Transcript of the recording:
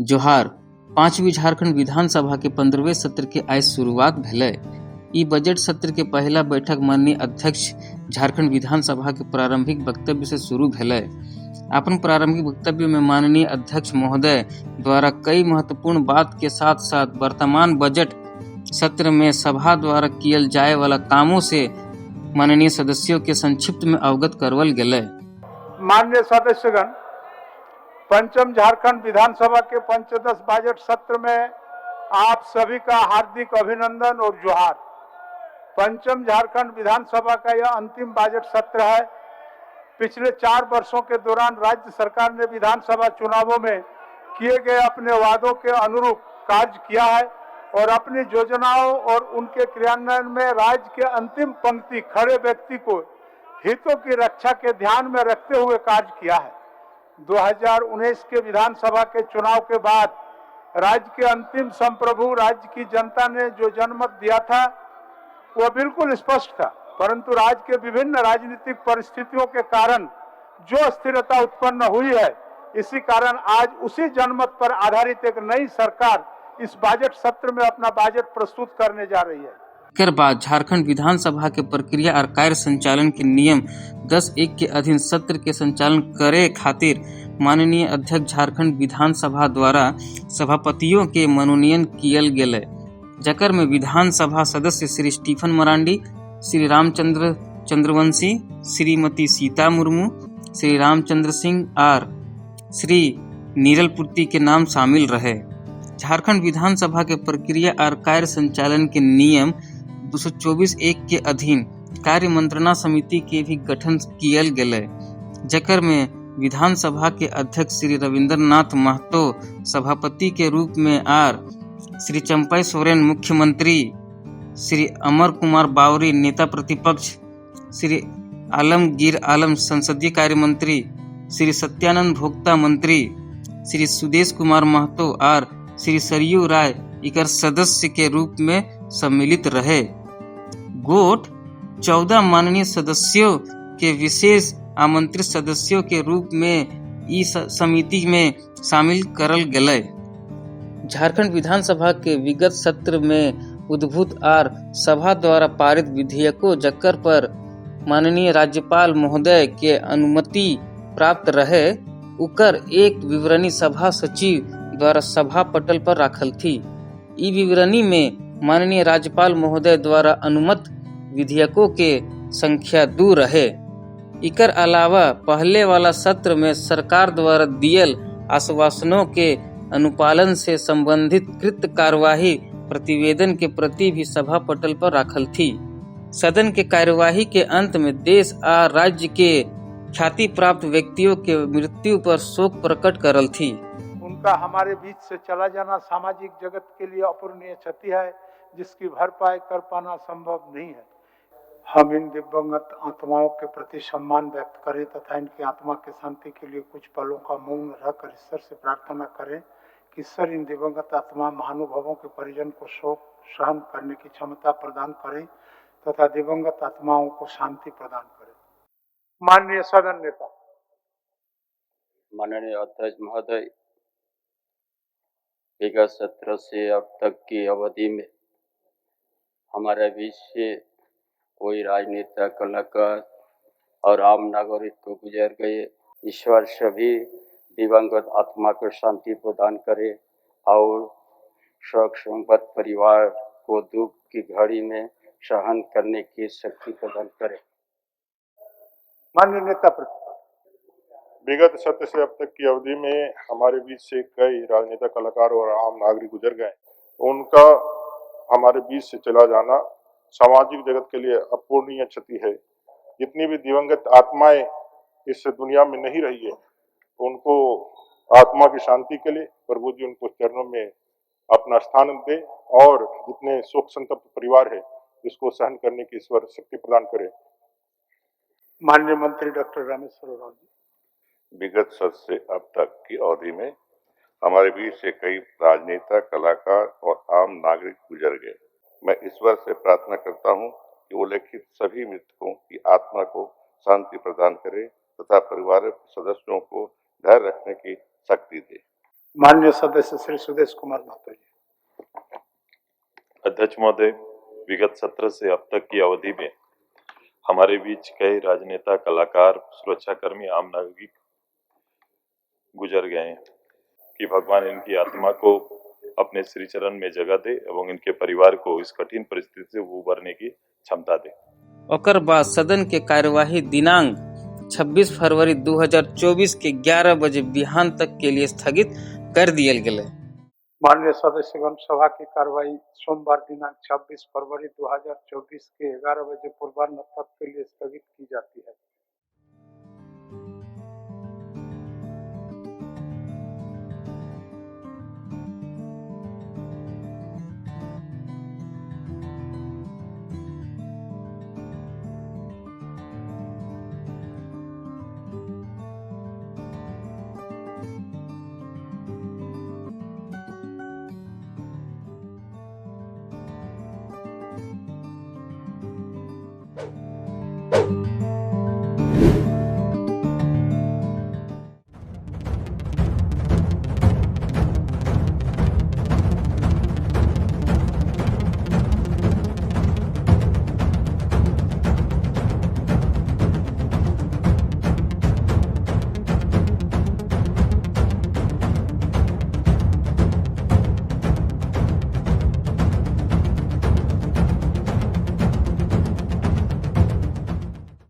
जोहार। पांचवी झारखंड विधानसभा के 15वें सत्र के आज शुरुआत भेलै। ई बजट सत्र के पहला बैठक माननीय अध्यक्ष झारखंड विधानसभा के प्रारंभिक वक्तव्य से शुरू भेलै। अपन प्रारंभिक वक्तव्य में माननीय अध्यक्ष महोदय द्वारा कई महत्वपूर्ण बात के साथ साथ वर्तमान बजट सत्र में सभा द्वारा कियल जाए वाला कामों से माननीय सदस्यों के संक्षिप्त में अवगत करवल गेलै। माननीय सदस्यगण, पंचम झारखंड विधानसभा के पंचदश बजट सत्र में आप सभी का हार्दिक अभिनंदन और जोहार। पंचम झारखंड विधानसभा का यह अंतिम बजट सत्र है। पिछले 4 वर्षों के दौरान राज्य सरकार ने विधानसभा चुनावों में किए गए अपने वादों के अनुरूप कार्य किया है और अपनी योजनाओं और उनके क्रियान्वयन में राज्य के अंतिम पंक्ति खड़े व्यक्ति को हितों की रक्षा के ध्यान में रखते हुए कार्य किया है। 2019 के विधानसभा के चुनाव के बाद राज्य के अंतिम संप्रभु राज्य की जनता ने जो जनमत दिया था वह बिल्कुल स्पष्ट था, परंतु राज्य के विभिन्न राजनीतिक परिस्थितियों के कारण जो अस्थिरता उत्पन्न हुई है, इसी कारण आज उसी जनमत पर आधारित एक नई सरकार इस बजट सत्र में अपना बजट प्रस्तुत करने जा रही है। एकर बाद झारखंड विधानसभा के प्रक्रिया और कार्य संचालन के नियम 10(1) के अधीन सत्र के संचालन करे खातिर माननीय अध्यक्ष झारखंड विधानसभा द्वारा सभापतियों के मनोनयन कियल गेलै, जकर में विधानसभा सदस्य श्री स्टीफन मरांडी, श्री रामचंद्र चंद्रवंशी, श्रीमती सीता मुर्मू, श्री रामचंद्र सिंह और श्री नीरल पूर्ति के नाम शामिल रहे। झारखंड विधानसभा के प्रक्रिया और कार्य संचालन के नियम 224(1) के अधीन कार्य मंत्रणा समिति के भी गठन कियल गेलै, जकर में विधानसभा के अध्यक्ष श्री रविंद्र नाथ महतो सभापति के रूप में और श्री चंपई सोरेन मुख्यमंत्री, श्री अमर कुमार बावरी नेता प्रतिपक्ष, श्री आलमगीर आलम संसदीय कार्य मंत्री, श्री सत्यानंद भोक्ता मंत्री, श्री सुदेश कुमार महतो और श्री सरयू राय इकर सदस्य के रूप में सम्मिलित रहे। गोट 14 माननीय सदस्यों के विशेष आमंत्रित सदस्यों के रूप में इस समिति में शामिल करल गेलै। झारखंड विधानसभा के विगत सत्र में उद्भूत और सभा द्वारा पारित विधेयकों जकर पर माननीय राज्यपाल महोदय के अनुमति प्राप्त रहे, उकर एक विवरणी सभा सचिव द्वारा सभा पटल पर रखल थी। ई विवरणी में माननीय राज्यपाल महोदय द्वारा अनुमत विधेयकों के संख्या 2 रहे। इकर अलावा पहले वाला सत्र में सरकार द्वारा दियल आश्वासनों के अनुपालन से संबंधित कृत कार्यवाही प्रतिवेदन के प्रति भी सभा पटल पर रखल थी। सदन के कार्यवाही के अंत में देश और राज्य के ख्याति प्राप्त व्यक्तियों के मृत्यु पर शोक प्रकट करल थी। उनका हमारे बीच से चला जाना सामाजिक जगत के लिए अपूरणीय क्षति है, जिसकी भरपाई कर पाना संभव नहीं है। हम इन दिवंगत आत्माओं के प्रति सम्मान व्यक्त करें तथा इनकी आत्मा के शांति के लिए कुछ पलों का मौन रहकर ईश्वर से प्रार्थना करें कि ईश्वर इन दिवंगत आत्मा महानुभावों के परिजन को शोक सहन करने की क्षमता प्रदान करें तथा दिवंगत आत्माओं को शांति प्रदान करें। माननीय सदन नेता, माननीय अध्यक्ष महोदय, विगत सत्र से अब तक की अवधि में हमारे बीच से कोई राजनेता, कलाकार और आम नागरिक को गुजर गए। ईश्वर सभी दिवंगत आत्मा को शांति प्रदान करे और शोक संपत्त परिवार को दुख की घड़ी में सहन करने की शक्ति प्रदान करे। माननीय नेता, विगत सत्र से अब तक की अवधि में हमारे बीच से कई राजनेता, कलाकार और आम नागरिक गुजर गए। उनका हमारे बीच से चला जाना सामाजिक जगत के लिए अपूरणीय क्षति है। जितनी भी दिवंगत आत्माएं इस दुनिया में नहीं रही है, उनको आत्मा की शांति के लिए प्रभु जी उनको चरणों में अपना स्थान दे और जितने शोक संतप्त परिवार है इसको सहन करने की ईश्वर शक्ति प्रदान करे। माननीय मंत्री डॉक्टर रामेश्वर उरांव जी, विगत सत्र से अब तक की अवधि में हमारे बीच से कई राजनेता, कलाकार और आम नागरिक गुजर गए। मैं ईश्वर से प्रार्थना करता हूं कि वो लिखित सभी मृतकों की आत्मा को शांति प्रदान करे तथा परिवार के सदस्यों को धैर्य रखने की शक्ति दे। माननीय सदस्य श्री सुदेश कुमार महतो जी। अध्यक्ष महोदय, विगत सत्र से अब तक की अवधि में हमारे बीच कई राजनेता, कलाकार, सुरक्षाकर्मी, आम नागरिक गुजर गए हैं कि भगवान इनकी आत्मा को अपने श्री चरण में जगह दे एवं इनके परिवार को इस कठिन परिस्थिति से उबरने की क्षमता दे। ओकर बाद सदन के कार्यवाही दिनांक 26 फरवरी 2024 के 11 बजे बिहान तक के लिए स्थगित कर दियल गेलै। माननीय सदस्यगण, सभा की कार्रवाई सोमवार दिनांक 26 फरवरी 2024 के 11 बजे पूर्वाह्न तक के लिए स्थगित की जाती है।